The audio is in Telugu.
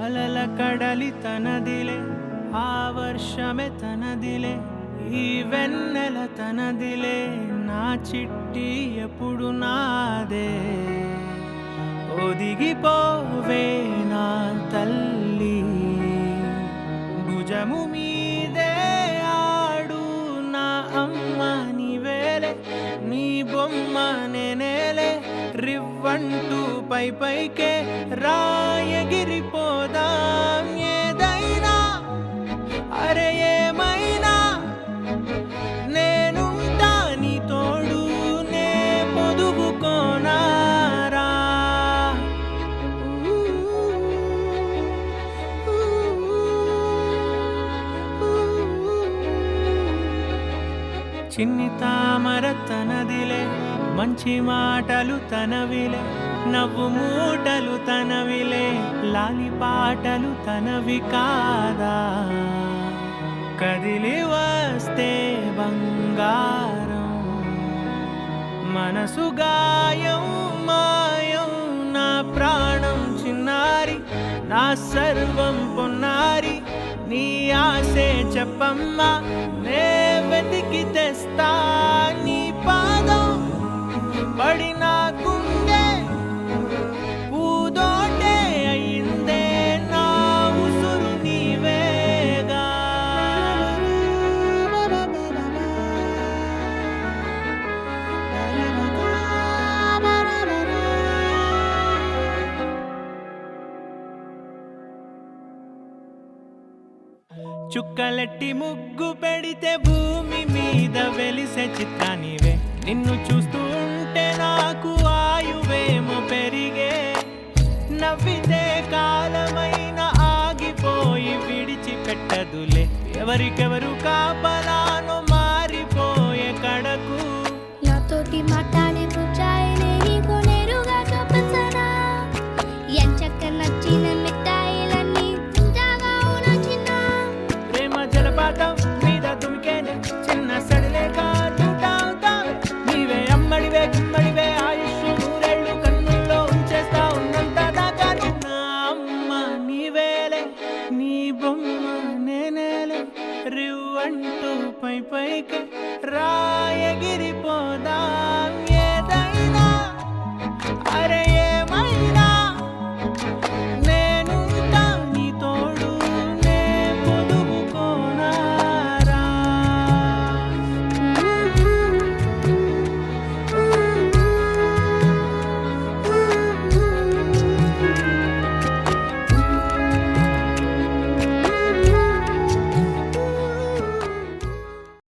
అలల కడలి తనదిలే, ఆ వర్షమే తనదిలే, ఈ వెన్నెల తనదిలే, నా చిట్టి ఎప్పుడు నాదే. ఒదిగిపోవే నా తల్లి, భుజము మీదే ఆడు నా అమ్మ నీవేలే, నీ బొమ్మ నేనేలే, రివ్వంటూ పై పైకే రాయగిరిపోదాం ఏదైనా, అరే ఏమైనా నేనుంటా నీ తోడు, నే పొదుగుకోనారా. చిన్ని తామర తనదిలే, మంచి మాటలు తనవిలే, నవ్వు మూటలు తనవిలే, లాలి పాటలు తనవి కాదా. కదిలి వస్తే బంగారం, మనసు గాయం మాయం, నా ప్రాణం చిన్నారి, నా సర్వం పొన్నారి, నీ ఆశే చెప్పమ్మా, నే వెతికి తెస్తా నీ పాదం. పడిన గుండె పూదోటే అయిందే, నా ఉసురు నీవేగా. చుక్కలెట్టి ముగ్గు పెడితే భూమి మీద వెలిసే చిత్రానివే, నిన్ను చూస్తూ ఉంటే నాకు ఆయువేమో పెరిగే. నవ్వితే కాలమైన ఆగిపోయి విడిచిపెట్టదులే, ఎవరికెవరు కాపలానో మారిపోయే కడకు. నాతోటి మాట్లాడే ముచ్చాయిలే నీకు నేరుగా చూపించనా, ఎంచక్క నచ్చిన మిఠాయిలన్నీ తింటాగా నచ్చిన. ప్రేమ జలపాతం మీద తుమికేనే, చిన్న సడిలేక చూటావుతావే, నీవే అమ్మడివే గుమ్మడివే, ఆయుష్ నూరేళ్ళు కన్నుల్లో ఉంచేస్తా ఉన్నంత దాకా. నా అమ్మ నీవేలే, నీ బొమ్మ నేనేలే, రివ్వంటూ పై పైకి రాయగిరిపోదాం ఏదైనా, అరే ఏమైనా